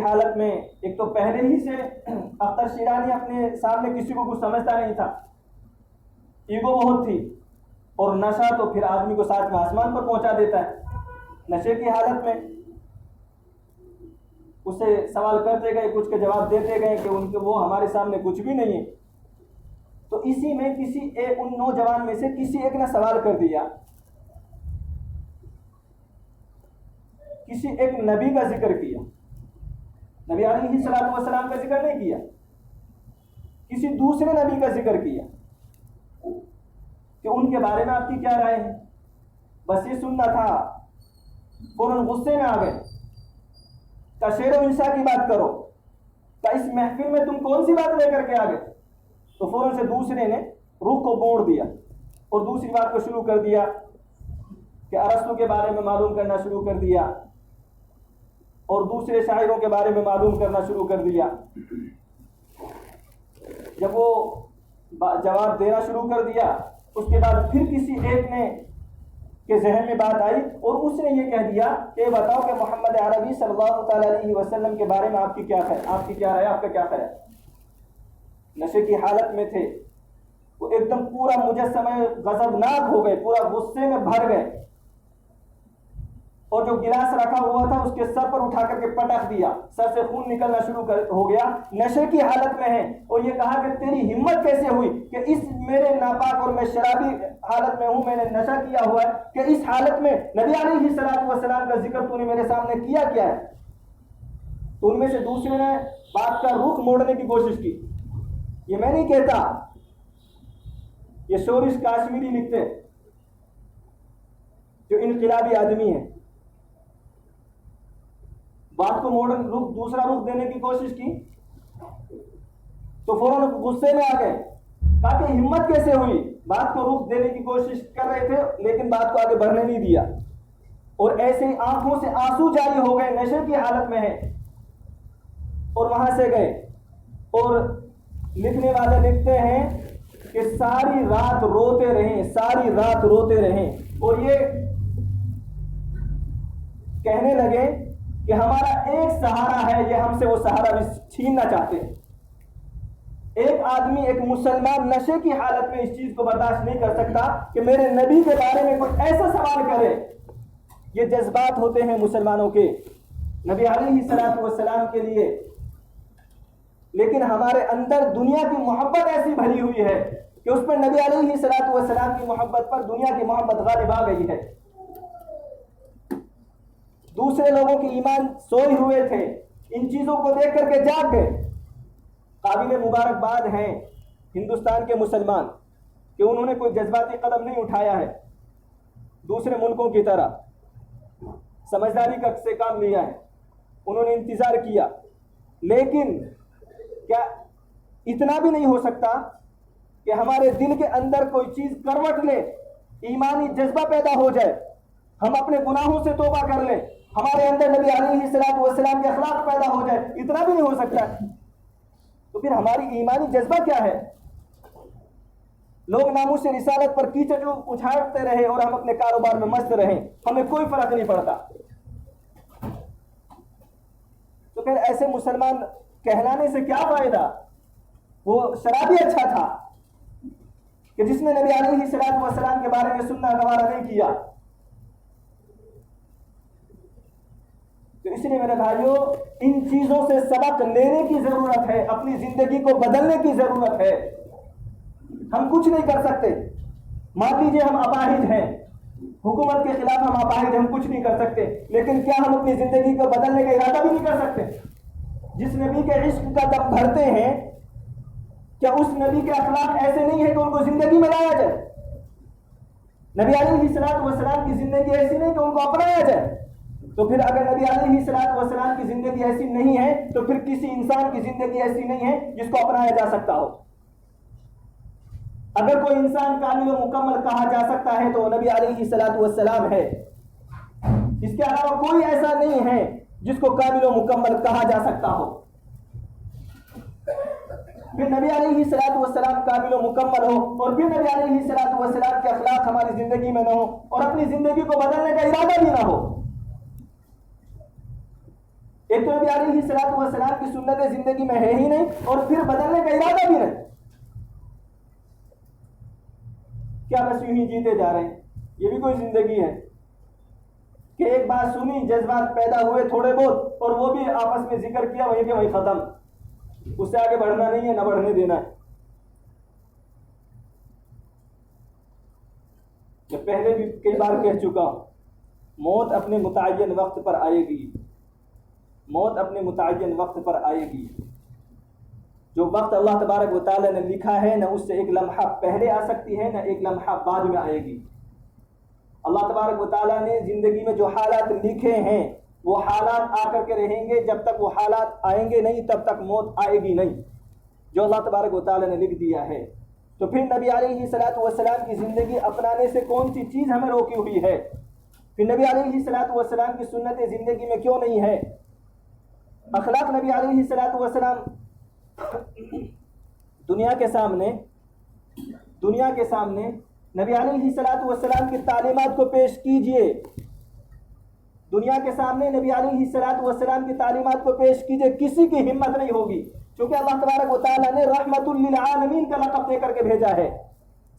हालत में एक तो पहले ही से अख्तर शिरानी अपने सामने किसी को कुछ समझता नहीं था, ईगो बहुत थी, और नशा तो फिर आदमी को साथ में आसमान पर पहुंचा देता है। नशे की हालत में उससे सवाल करते गए, कुछ के जवाब देते गए कि उनके वो हमारे सामने कुछ भी नहीं है। तो इसी में किसी एक उन नौजवान में से किसी एक ने सवाल कर दिया, किसी एक नबी का जिक्र किया, नबी अलैहिस्सलातु वस्सलाम का जिक्र नहीं किया, किसी दूसरे नबी का जिक्र किया कि उनके बारे में आपकी क्या राय है। बस ये सुनना था, फौरन गुस्से में आ गए, का शेर इंशा की बात करो, का इस महफिल में तुम कौन सी बात लेकर के आ गए। तो फौरन से दूसरे ने रुख को मोड़ दिया और दूसरी बात को शुरू कर दिया कि अरस्तु के बारे में मालूम करना शुरू कर दिया और दूसरे शायरों के बारे में मालूम करना शुरू कर दिया। जब वो जवाब देना शुरू कर दिया, उसके बाद फिर किसी एक ने के जहन में बात आई और उसने ये कह दिया कि बताओ कि मोहम्मद अरबी सल्लल्लाहु अलैहि वसल्लम के बारे में आपकी क्या राय, आपका क्या ख्याल है। नशे की हालत में थे वो, एकदम पूरा मुजस्समा गजबनाक हो गए, पूरा गुस्से में भर गए और जो गिलास रखा हुआ था उसके सर पर उठा करके पटक दिया, सर से खून निकलना शुरू हो गया। नशे की हालत में है और ये कहा कि तेरी हिम्मत कैसे हुई कि इस मेरे नापाक और मैं शराबी हालत में हूं, मैंने नशा किया हुआ है, कि इस हालत में नबी अलैहिस्सलातु वस्सलाम का जिक्र तूने मेरे सामने किया क्या है। तो उनमें से दूसरे ने बात का रुख मोड़ने की कोशिश की। ये मैं नहीं कहता, ये शोरिश काश्मीरी लिखते हैं जो इनकलाबी आदमी है। बात को मॉडर्न रुख, दूसरा रुख देने की कोशिश की तो फौरन गुस्से में आ गए, कहा कि हिम्मत कैसे हुई। बात को रुख देने की कोशिश कर रहे थे लेकिन बात को आगे बढ़ने नहीं दिया और ऐसे ही आंखों से आंसू जारी हो गए, नशे की हालत में है। और वहां से गए और लिखने वाले लिखते हैं कि सारी रात रोते रहे, सारी रात रोते रहे और ये कहने लगे कि हमारा एक सहारा है, ये हमसे वो सहारा भी छीनना चाहते हैं। एक आदमी, एक मुसलमान नशे की हालत में इस चीज को बर्दाश्त नहीं कर सकता कि मेरे नबी के बारे में कोई ऐसा सवाल करे। ये जज्बात होते हैं मुसलमानों के नबी अलैहिस्सलातु वस्सलाम के लिए, लेकिन हमारे अंदर दुनिया की मोहब्बत ऐसी भरी हुई है कि उस पर नबी अलैहिस्सलातु वस्सलाम की मोहब्बत पर दुनिया की मोहब्बत गालिब आ गई है। दूसरे लोगों के ईमान सोए हुए थे, इन चीजों को देख करके जाग गए। काबिल मुबारकबाद हैं हिंदुस्तान के मुसलमान कि उन्होंने कोई जज्बाती कदम नहीं उठाया है, दूसरे मुल्कों की तरह समझदारी का से काम लिया है, उन्होंने इंतजार किया। लेकिन क्या इतना भी नहीं हो सकता कि हमारे दिल के अंदर कोई चीज करवट ले, ईमानी जज्बा पैदा हो जाए, हम अपने गुनाहों से तौबा कर लें, हमारे अंदर नबी अलैहिस्सलातु वस्सलाम के अखलाक पैदा हो जाए। इतना भी नहीं हो सकता। तो फिर हमारी ईमानी जज्बा क्या है। लोग नामूस से रिसालत पर कीचड़ उछाड़ते रहे और हम अपने कारोबार में मस्त रहे, हमें कोई फर्क नहीं पड़ता। तो फिर ऐसे मुसलमान कहलाने से क्या फायदा। वो शराबी अच्छा था कि जिसने नबी अलैहिस्सलातु वस्सलाम के बारे में सुनना गवारा नहीं किया। तो इसलिए मेरे भाइयों, इन चीजों से सबक लेने की जरूरत है, अपनी जिंदगी को बदलने की जरूरत है। हम कुछ नहीं कर सकते। मान लीजिए हम अपाहिज हैं, हुकूमत के खिलाफ हम अपाहिज, हम कुछ नहीं कर सकते, लेकिन क्या हम अपनी जिंदगी को बदलने का इरादा भी नहीं कर सकते। जिस नबी के इश्क का दम भरते हैं, क्या उस नबी के अखलाक ऐसे नहीं है कि उनको जिंदगी में लाया जाए। नबी अलैहिस्सलातु वस्सलाम की जिंदगी ऐसी नहीं कि उनको अपनाया जाए। तो फिर अगर नबी अलैहिस्सलातु वस्सलाम की जिंदगी ऐसी नहीं है तो फिर किसी इंसान की जिंदगी ऐसी नहीं है जिसको अपनाया जा सकता हो। अगर कोई इंसान कामिल व मुकम्मल कहा जा सकता है तो नबी अलैहिस्सलातु वस्सलाम है। इसके अलावा कोई ऐसा नहीं है जिसको कामिल व मुकम्मल कहा जा सकता हो। फिर नबी अलैहिस्सलातु वस्सलाम कामिल व मुकम्मल हो और फिर नबी अलैहिस्सलातु वस्सलाम के अखलाक हमारी जिंदगी में न हो और अपनी जिंदगी को बदलने का इरादा भी ना हो। एक तो नबी अलैहिस्सलातु वस्सलाम की सुन्नत जिंदगी में है ही नहीं, और फिर बदलने का इरादा भी नहीं। क्या बस यूं ही जीते जा रहे हैं? ये भी कोई जिंदगी है कि एक बात सुनी, जज्बात पैदा हुए थोड़े बहुत, और वो भी आपस में जिक्र किया, वहीं के वहीं खत्म, उससे आगे बढ़ना नहीं है, ना बढ़ने देना है। मैं पहले भी कई बार कह चुका हूं, मौत अपने मुतय्यन वक्त पर आएगी, मौत अपने मुतय्यन वक्त पर आएगी। जो वक्त अल्लाह तबारक व तआला ने लिखा है, न उससे एक लम्हा पहले आ सकती है, न एक लम्हा बाद में आएगी। अल्लाह तबारक व तआला ने जिंदगी में जो हालात लिखे हैं, वो हालात आकर के रहेंगे। जब तक वो हालात आएंगे नहीं, तब तक मौत आएगी नहीं, जो अल्लाह तबारक व तआला ने लिख दिया है। तो फिर नबी अलैहिस्सलातु वस्सलाम की ज़िंदगी अपनाने से कौन सी चीज़ हमें रोकी हुई है? फिर नबी अलैहिस्सलातु वस्सलाम की सुन्नत ज़िंदगी में क्यों नहीं है? अखलाक नबी अलैहिस्सलातु वस्सलाम दुनिया के सामने नबी अलैहिस्सलातु वस्सलाम की तालीमात को पेश कीजिए। दुनिया के सामने नबी अलैहिस्सलातु वस्सलाम की तालीमात को पेश कीजिए, किसी की हिम्मत नहीं होगी, क्योंकि अल्लाह तबारक व तआला ने रहमतुल लिल आलमीन का लक़ब देकर के भेजा है।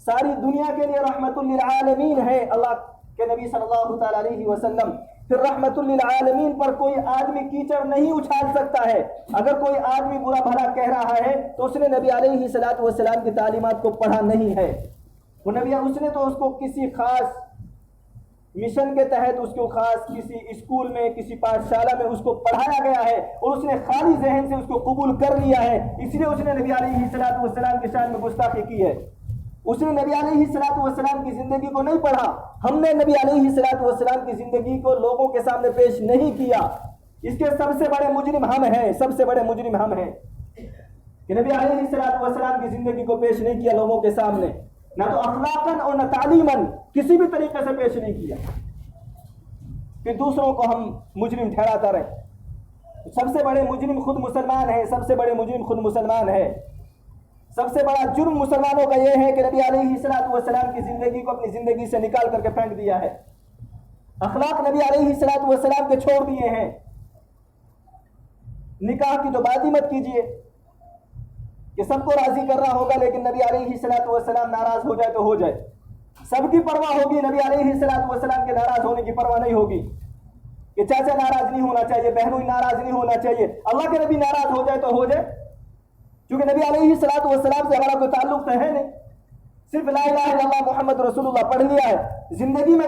सारी दुनिया के लिए रहमतुल लिल आलमीन है अल्लाह के नबी सल्लल्लाहु तआला अलैहि वसल्लम। फिर रहमतुल लिल आलमीन पर कोई आदमी कीचड़ नहीं उछाल सकता है। अगर कोई आदमी बुरा भला कह रहा है तो उसने नबी अलैहिस्सलातु वस्सलाम की तालीमात को पढ़ा नहीं है। वो नबी उसने तो उसको किसी खास मिशन के तहत, उसको खास किसी स्कूल में, किसी पाठशाला में उसको पढ़ाया गया है, और उसने खाली जहन से उसको कबूल कर लिया है, इसलिए उसने नबी अलैहिस्सलातु वस्सलाम के शान में गुस्ताखी की है। उसने नबी अलैहिस्सलातु वस्सलाम की जिंदगी को नहीं पढ़ा। हमने नबी अलैहिस्सलातु वस्सलाम की जिंदगी को लोगों के सामने पेश नहीं किया। इसके सबसे बड़े मुजरिम हम हैं, सबसे बड़े मुजरिम हम हैं कि नबी अलैहिस्सलातु वस्सलाम की जिंदगी को पेश नहीं किया लोगों के सामने, ना तो अखलाकन और न तालीमन, किसी भी तरीके से पेश नहीं किया, कि दूसरों को हम मुजरिम ठहराता रहे। सबसे बड़े मुजरिम खुद मुसलमान है, सबसे बड़े मुजरिम खुद मुसलमान है। सबसे बड़ा जुर्म मुसलमानों का यह है कि नबी अलैहिस्सलातु वस्सलाम की जिंदगी को अपनी जिंदगी से निकाल करके फेंक दिया है। अखलाक नबी अलैहिस्सलातु वस्सलाम के छोड़ दिए हैं। निकाह की तो बात ही मत कीजिए कि सबको राजी करना होगा, लेकिन नबी अलैहिस्सलातु वस्सलाम नाराज हो जाए तो हो जाए। सबकी परवाह होगी, नबी अलैहिस्सलातु वस्सलाम के नाराज होने की परवाह नहीं होगी कि चाचा नाराज नहीं होना चाहिए, बहनों नाराज नहीं होना चाहिए। अल्लाह के नबी नाराज हो जाए तो हो जाए, क्योंकि नबी अलैहिस्सलातु वस्सलाम से हमारा कोई ताल्लुक तो है नहीं। सिर्फ ला इलाहा इल्लल्लाह मुहम्मद रसूलुल्लाह पढ़ लिया है, जिंदगी में